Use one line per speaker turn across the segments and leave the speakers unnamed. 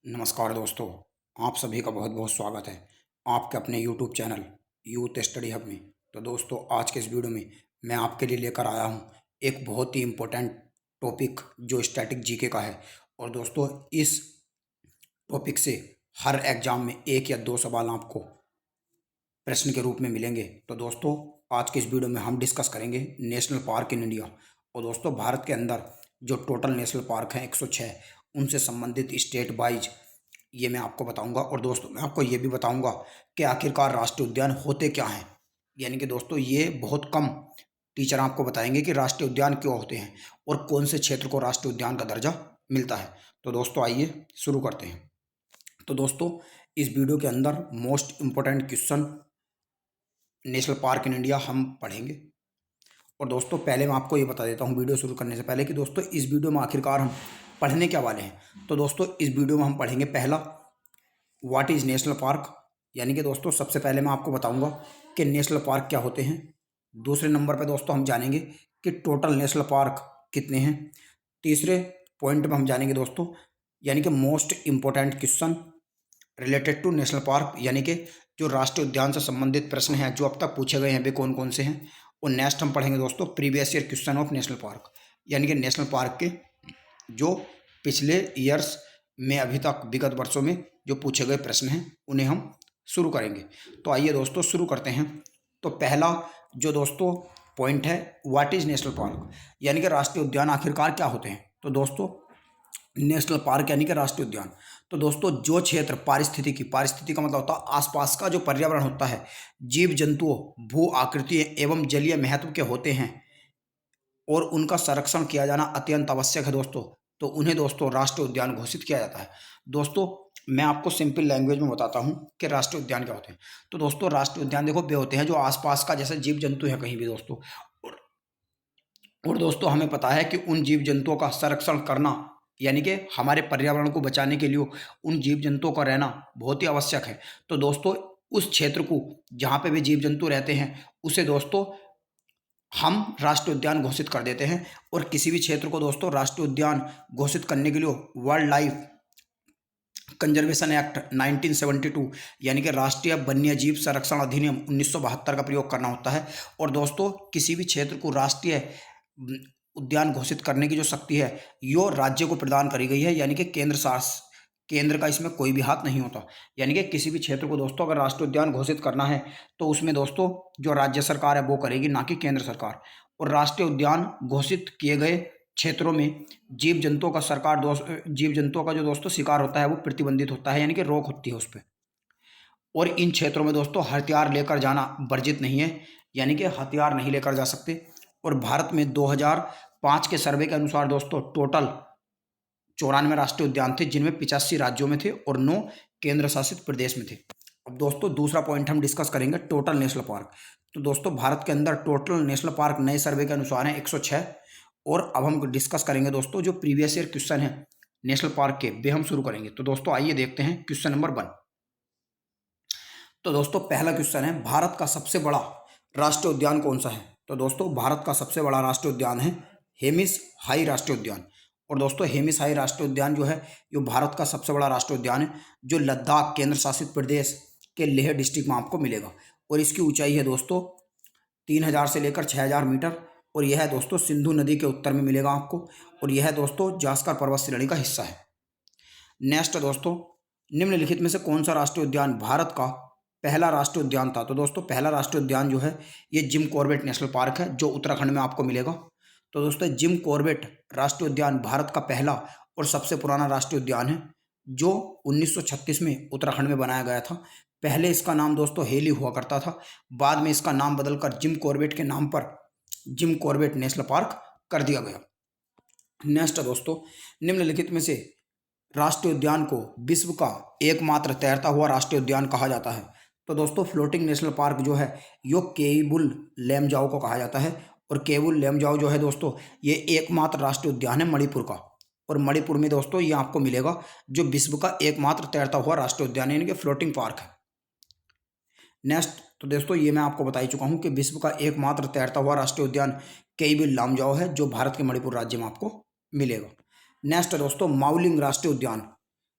नमस्कार दोस्तों। आप सभी का बहुत बहुत स्वागत है आपके अपने YouTube channel youth study hub में। तो दोस्तों, आज के इस वीडियो में मैं आपके लिए लेकर आया हूं एक बहुत ही इम्पोर्टेंट टॉपिक जो स्टैटिक जीके का है। और दोस्तों, इस टॉपिक से हर एग्जाम में एक या दो सवाल आपको प्रश्न के रूप में मिलेंगे। तो दोस्तों, आज के इस वीडियो में हम डिस्कस करेंगे नेशनल पार्क इन इंडिया। और दोस्तों, भारत के अंदर जो टोटल नेशनल पार्क हैं 106, उनसे संबंधित स्टेट वाइज ये मैं आपको बताऊंगा। और दोस्तों, मैं आपको ये भी बताऊंगा कि आखिरकार राष्ट्रीय उद्यान होते क्या हैं। यानी कि दोस्तों, ये बहुत कम टीचर आपको बताएंगे कि राष्ट्रीय उद्यान क्यों होते हैं और कौन से क्षेत्र को राष्ट्रीय उद्यान का दर्जा मिलता है। तो दोस्तों, आइए शुरू करते हैं। तो दोस्तों, इस वीडियो के अंदर most important question national park in India हम पढ़ेंगे। और दोस्तों, पहले मैं आपको ये बता देता हूँ वीडियो शुरू करने से पहले कि दोस्तों, इस वीडियो में आखिरकार हम पढ़ने क्या वाले हैं। तो दोस्तों, इस वीडियो में हम पढ़ेंगे पहला, व्हाट इज़ नेशनल पार्क। यानी कि दोस्तों, सबसे पहले मैं आपको बताऊंगा कि नेशनल पार्क क्या होते हैं। दूसरे नंबर पर दोस्तों हम जानेंगे कि टोटल नेशनल पार्क कितने हैं। तीसरे पॉइंट में हम जानेंगे दोस्तों, यानी कि most important question related to national park, यानी कि जो राष्ट्रीय उद्यान से संबंधित प्रश्न हैं जो अब तक पूछे गए हैं वे कौन कौन से हैं। और नेक्स्ट हम पढ़ेंगे दोस्तों previous year question of national park, यानी कि नेशनल पार्क के जो पिछले ईयर्स में अभी तक विगत वर्षों में जो पूछे गए प्रश्न हैं उन्हें हम शुरू करेंगे। तो आइए दोस्तों शुरू करते हैं। तो पहला जो दोस्तों पॉइंट है, व्हाट इज नेशनल पार्क, यानी कि राष्ट्रीय उद्यान आखिरकार क्या होते हैं। तो दोस्तों, नेशनल पार्क यानी कि राष्ट्रीय उद्यान, तो दोस्तों जो क्षेत्र पारिस्थितिकी का मतलब होता है आसपास का जो पर्यावरण होता है, जीव जंतुओं, भू आकृति एवं जलीय महत्व के होते हैं और उनका संरक्षण किया जाना अत्यंत आवश्यक है दोस्तों, तो उन्हें दोस्तों राष्ट्रीय उद्यान घोषित किया जाता है। दोस्तों, मैं आपको सिंपल लैंग्वेज में बताता हूं कि राष्ट्रीय उद्यान क्या होते हैं। तो दोस्तों, राष्ट्रीय उद्यान देखो वे होते हैं जो आसपास का जैसे जीव जंतु है कहीं भी दोस्तों। और, और दोस्तों, हमें पता है कि उन जीव जंतुओं का संरक्षण करना, यानी कि हमारे पर्यावरण को बचाने के लिए उन जीव जंतुओं का रहना बहुत ही आवश्यक है। तो दोस्तों, उस क्षेत्र को जहाँ पे भी जीव जंतु रहते हैं उसे दोस्तों हम राष्ट्रीय उद्यान घोषित कर देते हैं। और किसी भी क्षेत्र को दोस्तों राष्ट्रीय उद्यान घोषित करने के लिए वाइल्ड लाइफ कंजर्वेशन एक्ट 1972, यानी कि राष्ट्रीय वन्यजीव संरक्षण अधिनियम 1972 का प्रयोग करना होता है। और दोस्तों, किसी भी क्षेत्र को राष्ट्रीय उद्यान घोषित करने की जो शक्ति है यो राज्य को प्रदान करी गई है, यानी कि केंद्र का इसमें कोई भी हाथ नहीं होता। यानी कि किसी भी क्षेत्र को दोस्तों अगर राष्ट्रीय उद्यान घोषित करना है तो उसमें दोस्तों जो राज्य सरकार है वो करेगी, ना कि केंद्र सरकार। और राष्ट्रीय उद्यान घोषित किए गए क्षेत्रों में जीव जंतुओं का जो दोस्तों शिकार होता है वो प्रतिबंधित होता है, यानी कि रोक होती है उस पर। और इन क्षेत्रों में दोस्तों हथियार लेकर जाना वर्जित नहीं है, यानी कि हथियार नहीं लेकर जा सकते। और भारत में 2005 के सर्वे के अनुसार दोस्तों टोटल 94 राष्ट्रीय उद्यान थे, जिनमें 85 राज्यों में थे और 9 केंद्र शासित प्रदेश में थे। अब दोस्तों, दूसरा पॉइंट हम डिस्कस करेंगे टोटल नेशनल पार्क। तो दोस्तों, भारत के अंदर टोटल नेशनल पार्क नए सर्वे के अनुसार है 106। और अब हम डिस्कस करेंगे दोस्तों जो प्रीवियस ईयर क्वेश्चन है नेशनल पार्क के, वे हम शुरू करेंगे। तो दोस्तों आइए देखते हैं क्वेश्चन नंबर 1। तो दोस्तों, पहला क्वेश्चन है, भारत का सबसे बड़ा राष्ट्रीय उद्यान कौन सा है। तो दोस्तों, भारत का सबसे बड़ा राष्ट्रीय उद्यान है हेमिस हाई राष्ट्रीय उद्यान। और दोस्तों, हेमिस हाई राष्ट्रीय उद्यान जो है ये भारत का सबसे बड़ा राष्ट्रीय उद्यान है, जो लद्दाख केंद्र शासित प्रदेश के लेह डिस्ट्रिक्ट में आपको मिलेगा। और इसकी ऊंचाई है दोस्तों 3000 से लेकर 6000 मीटर। और यह है दोस्तों सिंधु नदी के उत्तर में मिलेगा आपको। और यह है दोस्तों जास्कर पर्वत श्रेणी का हिस्सा है। नेक्स्ट दोस्तों, निम्नलिखित में से कौन सा राष्ट्रीय उद्यान भारत का पहला राष्ट्रीय उद्यान था। तो दोस्तों, पहला राष्ट्रीय उद्यान जो है ये जिम कॉर्बेट नेशनल पार्क है, जो उत्तराखंड में आपको मिलेगा। तो दोस्तों, जिम कॉर्बेट राष्ट्रीय उद्यान भारत का पहला और सबसे पुराना राष्ट्रीय उद्यान है, जो 1936 में उत्तराखंड में बनाया गया था। पहले इसका नाम दोस्तों हेली हुआ करता था, बाद में इसका नाम बदलकर जिम कॉर्बेट के नाम पर जिम कॉर्बेट नेशनल पार्क कर दिया गया। नेक्स्ट दोस्तों, निम्नलिखित में से राष्ट्रीय उद्यान को विश्व का एकमात्र तैरता हुआ राष्ट्रीय उद्यान कहा जाता है। तो दोस्तों, फ्लोटिंग नेशनल पार्क जो है यो केबुल लेमजाओ को कहा जाता है। और केबुल लेमजाओ जो है दोस्तों ये एकमात्र राष्ट्रीय उद्यान है मणिपुर का। और मणिपुर में दोस्तों ये आपको मिलेगा जो विश्व का एकमात्र तैरता हुआ राष्ट्रीय उद्यान है, यानी कि फ्लोटिंग पार्क है। नेक्स्ट, तो दोस्तों ये मैं आपको बता ही चुका हूँ कि विश्व का एकमात्र तैरता हुआ राष्ट्रीय उद्यान केबुल लामजाओ है, जो भारत के मणिपुर राज्य में आपको मिलेगा। नेक्स्ट दोस्तों, माउलिंग राष्ट्रीय उद्यान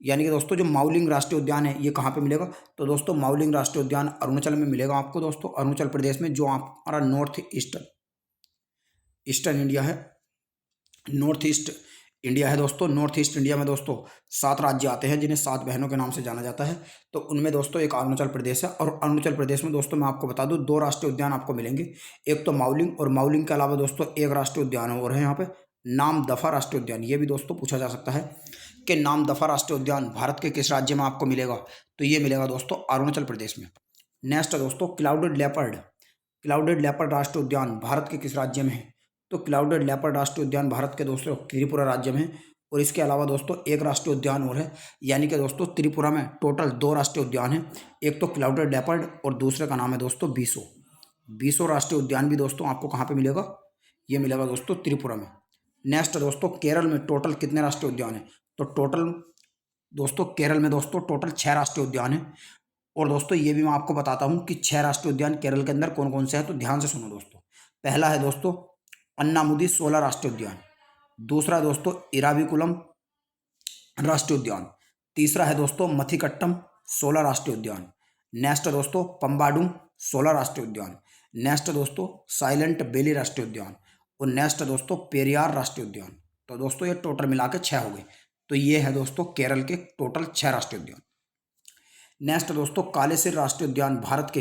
यानी कि दोस्तों जो माउलिंग राष्ट्रीय उद्यान है ये कहाँ पे मिलेगा? तो दोस्तों माउलिंग राष्ट्रीय उद्यान अरुणाचल में मिलेगा आपको दोस्तों, अरुणाचल प्रदेश में, जो हमारा नॉर्थ ईस्टर्न इंडिया है, नॉर्थ ईस्ट इंडिया है दोस्तों। नॉर्थ ईस्ट इंडिया में दोस्तों 7 राज्य आते हैं जिन्हें 7 बहनों के नाम से जाना जाता है। तो उनमें दोस्तों एक अरुणाचल प्रदेश है, और अरुणाचल प्रदेश में दोस्तों मैं आपको बता दूं 2 राष्ट्रीय उद्यान आपको मिलेंगे। एक तो माउलिंग, और माउलिंग के अलावा दोस्तों एक राष्ट्रीय उद्यान और है यहाँ पे, नामदफा राष्ट्रीय उद्यान। ये भी दोस्तों पूछा जा सकता है कि नामदफा राष्ट्रीय उद्यान भारत के किस राज्य में आपको मिलेगा? तो ये मिलेगा दोस्तों अरुणाचल प्रदेश में। नेक्स्ट है दोस्तों क्लाउडेड लेपर्ड। क्लाउडेड लेपर्ड राष्ट्रीय उद्यान भारत के किस राज्य में है? तो क्लाउडेड लेपर्ड राष्ट्रीय उद्यान भारत के दोस्तों त्रिपुरा राज्य में है। और इसके अलावा दोस्तों एक राष्ट्रीय उद्यान और है, यानी कि दोस्तों त्रिपुरा में टोटल 2 राष्ट्रीय उद्यान हैं। एक तो क्लाउडेड लेपर्ड और दूसरे का नाम है दोस्तों बीसो। बीसो राष्ट्रीय उद्यान भी दोस्तों आपको कहाँ पे मिलेगा? ये मिलेगा दोस्तों त्रिपुरा में। नेक्स्ट दोस्तों केरल में टोटल कितने राष्ट्रीय उद्यान हैं? तो टोटल दोस्तों केरल में दोस्तों टोटल 6 राष्ट्रीय उद्यान हैं। और दोस्तों ये भी मैं आपको बताता हूँ कि 6 राष्ट्रीय उद्यान केरल के अंदर कौन कौन से हैं, तो ध्यान से सुनो दोस्तों। पहला है दोस्तों अन्नामुदी 16 राष्ट्रीय उद्यान। दूसरा दोस्तों इराविकुलम राष्ट्रीय उद्यान। तीसरा है दोस्तों मथिकट्टम 16 राष्ट्रीय उद्यान। नेक्स्ट दोस्तों पंबाडुम 16 राष्ट्रीय उद्यान। नेक्स्ट दोस्तों साइलेंट वैली राष्ट्रीय उद्यान। और नेक्स्ट दोस्तों पेरियार राष्ट्रीय उद्यान। तो दोस्तों ये टोटल मिला के 6 हो गए। तो ये है दोस्तों केरल के टोटल 6 राष्ट्रीय उद्यान। नेक्स्ट दोस्तों कालेसिर राष्ट्रीय उद्यान भारत के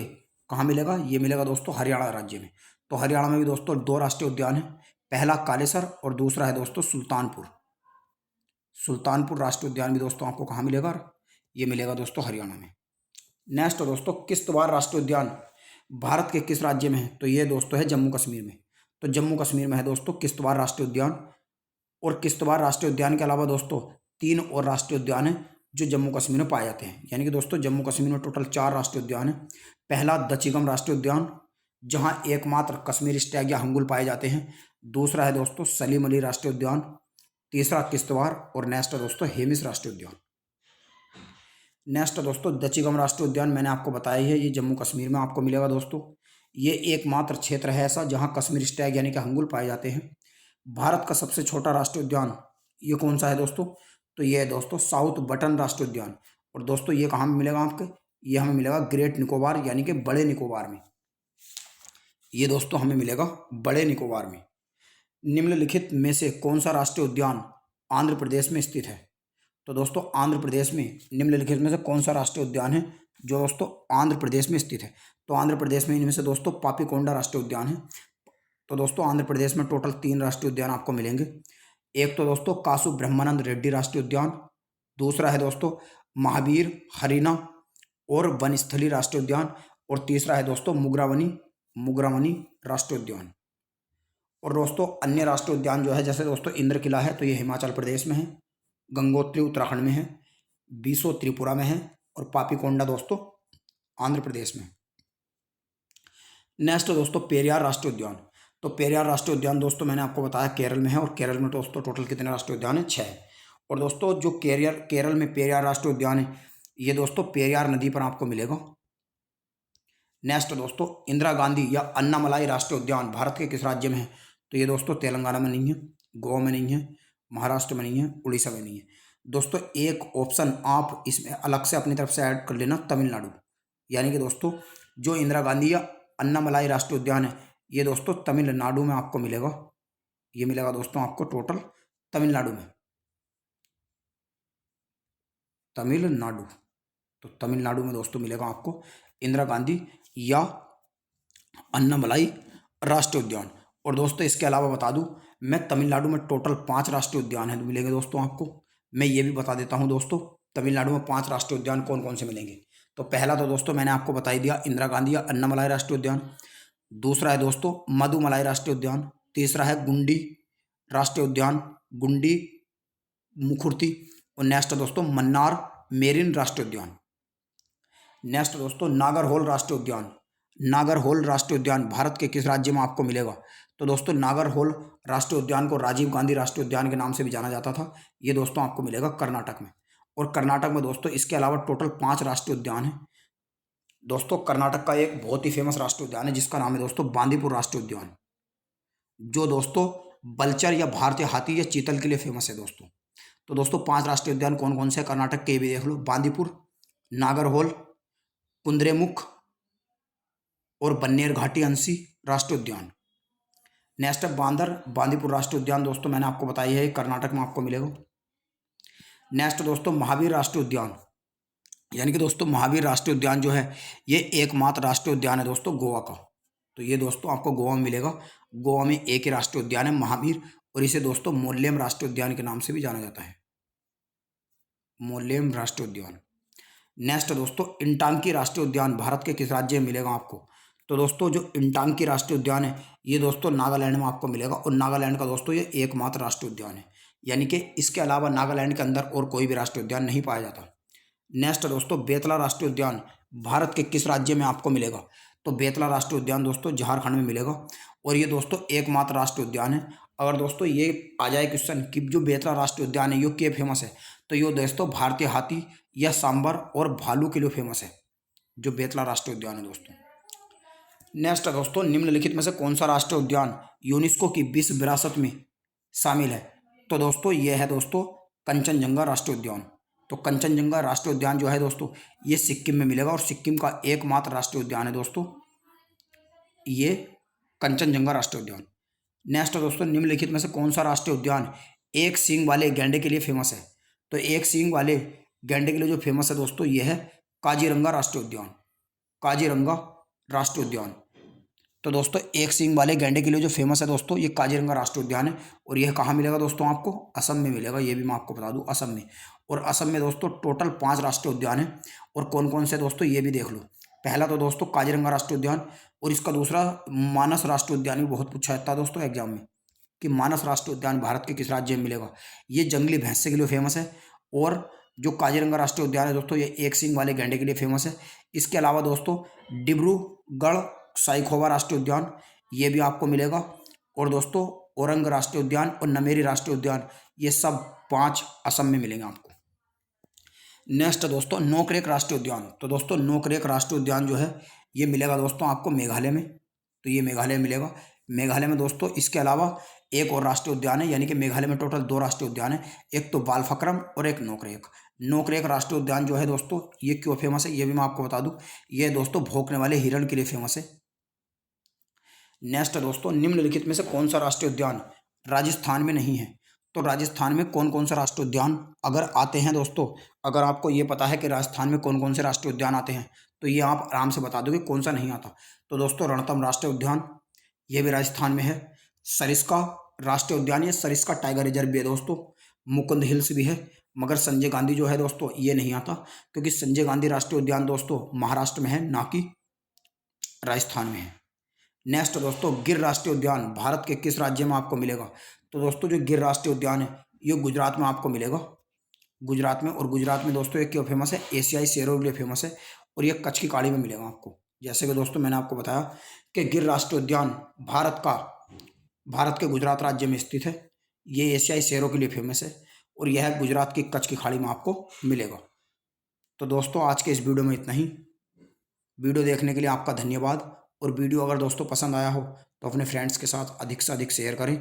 कहाँ मिलेगा? ये मिलेगा दोस्तों हरियाणा राज्य में। तो हरियाणा में भी दोस्तों 2 राष्ट्रीय उद्यान हैं, पहला कालेसर और दूसरा है दोस्तों सुल्तानपुर। सुल्तानपुर राष्ट्रीय उद्यान भी दोस्तों आपको कहाँ मिलेगा? ये मिलेगा दोस्तों हरियाणा में। नेक्स्ट दोस्तों किश्तवाड़ राष्ट्रीय उद्यान भारत के किस राज्य में है? तो ये दोस्तों है जम्मू कश्मीर में। तो जम्मू कश्मीर में है दोस्तों किश्तवाड़ राष्ट्रीय उद्यान। और किश्तवाड़ राष्ट्रीय उद्यान के अलावा दोस्तों 3 और राष्ट्रीय उद्यान हैं जो जम्मू कश्मीर में पाए जाते हैं। यानी कि दोस्तों जम्मू कश्मीर में टोटल 4 राष्ट्रीय उद्यान हैं। पहला दचिगम राष्ट्रीय उद्यान, जहां एकमात्र कश्मीरी स्टैग या हंगुल पाए जाते हैं। दूसरा है दोस्तों सलीम अली राष्ट्रीय उद्यान। तीसरा किश्तवाड़। और नेक्स्ट है दोस्तों हेमिस राष्ट्रीय उद्यान। नेक्स्ट दोस्तों दचिगम राष्ट्रीय उद्यान मैंने आपको बताया ही है, ये जम्मू कश्मीर में आपको मिलेगा दोस्तों। ये एकमात्र क्षेत्र है ऐसा जहां कश्मीरी स्टैग यानी कि हंगुल पाए जाते हैं। भारत का सबसे छोटा राष्ट्रीय उद्यान ये कौन सा है दोस्तों? तो ये है दोस्तों साउथ बटन राष्ट्रीय उद्यान। और दोस्तों ये कहाँ मिलेगा आपके? ये हमें मिलेगा ग्रेट निकोबार यानी कि बड़े निकोबार में। ये दोस्तों हमें मिलेगा बड़े निकोबार में। निम्नलिखित में से कौन सा राष्ट्रीय उद्यान आंध्र प्रदेश में स्थित है? तो दोस्तों आंध्र प्रदेश में निम्नलिखित में से कौन सा राष्ट्रीय उद्यान है जो दोस्तों आंध्र प्रदेश में स्थित है? तो आंध्र प्रदेश में इनमें से दोस्तों पापीकोंडा राष्ट्रीय उद्यान है। तो दोस्तों आंध्र प्रदेश में टोटल 3 राष्ट्रीय उद्यान आपको मिलेंगे। एक तो दोस्तों कासु ब्रह्मानंद रेड्डी राष्ट्रीय उद्यान। दूसरा है दोस्तों महावीर हरिना और वनस्थली राष्ट्रीय उद्यान। और तीसरा है दोस्तों मुगरावनी राष्ट्रीय उद्यान। और दोस्तों अन्य राष्ट्रीय उद्यान जो है, जैसे दोस्तों इंद्र किला है तो ये हिमाचल प्रदेश में है, गंगोत्री उत्तराखंड में है, बीसो त्रिपुरा में है, और पापीकोंडा दोस्तों आंध्र प्रदेश में। नेक्स्ट दोस्तों पेरियार राष्ट्रीय उद्यान। तो पेरियार राष्ट्रीय उद्यान दोस्तों मैंने आपको बताया केरल में है, और केरल में दोस्तों टोटल कितने राष्ट्रीय उद्यान है? 6। और दोस्तों जो केरल में पेरियार राष्ट्रीय उद्यान है ये दोस्तों पेरियार नदी पर आपको मिलेगा। नेक्स्ट दोस्तों इंदिरा गांधी या अन्नामलाई राष्ट्रीय उद्यान भारत के किस राज्य में है? तो ये दोस्तों तेलंगाना में नहीं है, गोवा में नहीं है, महाराष्ट्र में नहीं है, उड़ीसा में नहीं है। दोस्तों एक ऑप्शन आप इसमें अलग से अपनी तरफ से ऐड कर लेना, तमिलनाडु। यानी कि दोस्तों जो इंदिरा गांधी या अन्नामलाई राष्ट्रीय उद्यान है ये दोस्तों तमिलनाडु में आपको मिलेगा। ये मिलेगा दोस्तों आपको टोटल तमिलनाडु में, तमिलनाडु। तो तमिलनाडु में दोस्तों मिलेगा आपको इंदिरा गांधी या अन्नामलाई राष्ट्रीय उद्यान। और दोस्तों इसके अलावा बता दूं मैं तमिलनाडु में टोटल 5 राष्ट्रीय उद्यान हैं मिलेंगे दोस्तों आपको। मैं ये भी बता देता हूं दोस्तों तमिलनाडु में 5 राष्ट्रीय उद्यान कौन कौन से मिलेंगे। तो पहला तो दोस्तों मैंने आपको बता ही दिया इंदिरा गांधी या अन्नामलाई राष्ट्रीय उद्यान। दूसरा है दोस्तों मधुमलाई राष्ट्रीय उद्यान। तीसरा है गुंडी राष्ट्रीय उद्यान, गुंडी मुखुर्ती। और नेक्स्ट है दोस्तों मन्नार मेरिन राष्ट्रीय उद्यान। नेक्स्ट दोस्तों नागरहोल राष्ट्रीय उद्यान। नागरहोल राष्ट्रीय उद्यान भारत के किस राज्य में आपको मिलेगा? तो दोस्तों नागरहोल राष्ट्रीय उद्यान को राजीव गांधी राष्ट्रीय उद्यान के नाम से भी जाना जाता था। ये दोस्तों आपको मिलेगा कर्नाटक में। और कर्नाटक में दोस्तों इसके अलावा टोटल 5 राष्ट्रीय उद्यान हैं। दोस्तों कर्नाटक का एक बहुत ही फेमस राष्ट्रीय उद्यान है जिसका नाम है दोस्तों बांदीपुर राष्ट्रीय उद्यान, जो दोस्तों बलचर या भारतीय हाथी या चीतल के लिए फेमस है दोस्तों। तो दोस्तों 5 राष्ट्रीय उद्यान कौन कौन से कर्नाटक के भी देख लो, बांदीपुर, नागरहोल, कुद्रेमुख और बन्नेर घाटी अंशी राष्ट्रीय उद्यान। नेक्स्ट है बांदीपुर राष्ट्रीय उद्यान, दोस्तों मैंने आपको बताया है कर्नाटक में आपको मिलेगा। नेक्स्ट दोस्तों महावीर राष्ट्रीय उद्यान, यानी कि दोस्तों महावीर राष्ट्रीय उद्यान जो है ये एकमात्र राष्ट्रीय उद्यान है दोस्तों गोवा का। तो ये दोस्तों आपको गोवा में मिलेगा। गोवा में एक ही राष्ट्रीय उद्यान है महावीर, और इसे दोस्तों मोल्लेम राष्ट्रीय उद्यान के नाम से भी जाना जाता है, मोल्लेम राष्ट्रीय उद्यान। नेक्स्ट दोस्तों इंटांकी राष्ट्रीय उद्यान भारत के किस राज्य में मिलेगा आपको? तो दोस्तों जो इंटांकी राष्ट्रीय उद्यान है ये दोस्तों नागालैंड में आपको मिलेगा, और नागालैंड का दोस्तों ये एकमात्र राष्ट्रीय उद्यान है, यानी कि इसके अलावा नागालैंड के अंदर और कोई भी राष्ट्रीय उद्यान नहीं पाया जाता। नेक्स्ट दोस्तों बेतला राष्ट्रीय उद्यान भारत के किस राज्य में आपको मिलेगा? तो बेतला राष्ट्रीय उद्यान दोस्तों झारखंड में मिलेगा, और ये दोस्तों एकमात्र राष्ट्रीय उद्यान है। अगर दोस्तों ये आ जाए क्वेश्चन कि जो बेतला राष्ट्रीय उद्यान है ये क्यों फेमस है, तो ये दोस्तों भारतीय हाथी या सांबर और भालू के लिए फेमस है, जो बेतला राष्ट्रीय उद्यान है दोस्तों। नेक्स्ट है दोस्तों निम्नलिखित में से कौन सा राष्ट्रीय उद्यान यूनेस्को की विश्व विरासत में शामिल है? तो दोस्तों ये है दोस्तों कंचनजंगा राष्ट्रीय उद्यान। तो कंचनजंगा राष्ट्रीय उद्यान जो है दोस्तों ये सिक्किम में मिलेगा, और सिक्किम का एकमात्र राष्ट्रीय उद्यान है दोस्तों ये कंचनजंगा राष्ट्रीय उद्यान। नेक्स्ट दोस्तों निम्नलिखित में से कौन सा राष्ट्रीय उद्यान एक सींग वाले गैंडे के लिए फेमस है? तो एक सींग वाले गैंडे के लिए जो फेमस है दोस्तों ये है काजीरंगा राष्ट्रीय उद्यान, काजीरंगा राष्ट्रीय उद्यान। तो दोस्तों एक सींग वाले गैंडे के लिए जो फेमस है दोस्तों ये काजीरंगा राष्ट्रीय उद्यान है, और यह कहाँ मिलेगा दोस्तों आपको? असम में मिलेगा, ये भी मैं आपको बता दूं असम में। और असम में दोस्तों टोटल 5 राष्ट्रीय उद्यान है, और कौन कौन से दोस्तों ये भी देख लो। पहला तो दोस्तों काजीरंगा राष्ट्रीय उद्यान, और इसका दूसरा मानस राष्ट्रीय उद्यान भी बहुत पूछा जाता है दोस्तों एग्जाम में कि मानस राष्ट्रीय उद्यान भारत के किस राज्य में मिलेगा? ये जंगली भैंसे के लिए फेमस है, और जो काजीरंगा राष्ट्रीय उद्यान है दोस्तों ये एक सींग वाले गैंडे के लिए फेमस है। इसके अलावा दोस्तों डिब्रूगढ़ साइखोवा राष्ट्रीय उद्यान ये भी आपको मिलेगा, और दोस्तों औरंग राष्ट्रीय उद्यान और नमेरी राष्ट्रीय उद्यान ये सब 5 असम में मिलेंगे आपको। नेक्स्ट दोस्तों नोकरेक राष्ट्रीय उद्यान, तो दोस्तों नोकरेक राष्ट्रीय उद्यान जो है ये मिलेगा दोस्तों आपको मेघालय में। तो ये मेघालय में मिलेगा। मेघालय में दोस्तों इसके अलावा एक और राष्ट्रीय उद्यान है, यानी कि मेघालय में टोटल 2 राष्ट्रीय उद्यान है, एक तो बालफक्रम और एक नोकरेक। नोकरेक राष्ट्रीय उद्यान जो है दोस्तों ये क्यों फेमस है ये भी मैं आपको बता दूं। ये दोस्तों भौंकने वाले हिरण के लिए फेमस है। नेक्स्ट दोस्तों निम्नलिखित में से कौन सा राष्ट्रीय उद्यान राजस्थान में नहीं है? तो राजस्थान में कौन कौन सा राष्ट्रीय उद्यान अगर आते हैं दोस्तों, अगर आपको ये पता है कि राजस्थान में कौन कौन से राष्ट्रीय उद्यान आते हैं तो ये आप आराम से बता दोगे कौन सा नहीं आता। तो दोस्तों रणतम राष्ट्रीय उद्यान ये भी राजस्थान में है। सरिस्का राष्ट्रीय उद्यान ये सरिस्का टाइगर रिजर्व भी है दोस्तों। मुकुंद हिल्स भी है, मगर संजय गांधी जो है दोस्तों ये नहीं आता, क्योंकि संजय गांधी राष्ट्रीय उद्यान दोस्तों महाराष्ट्र में है ना कि राजस्थान में है। नेक्स्ट दोस्तों गिर राष्ट्रीय उद्यान भारत के किस राज्य में आपको मिलेगा? तो दोस्तों जो गिर राष्ट्रीय उद्यान है ये गुजरात में आपको मिलेगा, गुजरात में। और गुजरात में दोस्तों ये क्यों फेमस है? एशियाई शेरों के लिए फेमस है, और ये कच्छ की खाड़ी में मिलेगा आपको। जैसे कि दोस्तों मैंने आपको बताया कि गिर राष्ट्रीय उद्यान भारत के गुजरात राज्य में स्थित है। ये एशियाई शेरों के लिए फेमस है, और यह गुजरात की कच्छ की खाड़ी में आपको मिलेगा। तो दोस्तों आज के इस वीडियो में इतना ही। वीडियो देखने के लिए आपका धन्यवाद, और वीडियो अगर दोस्तों पसंद आया हो तो अपने फ्रेंड्स के साथ अधिक से अधिक शेयर करें,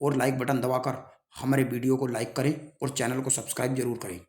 और लाइक बटन दबाकर हमारे वीडियो को लाइक करें, और चैनल को सब्सक्राइब जरूर करें।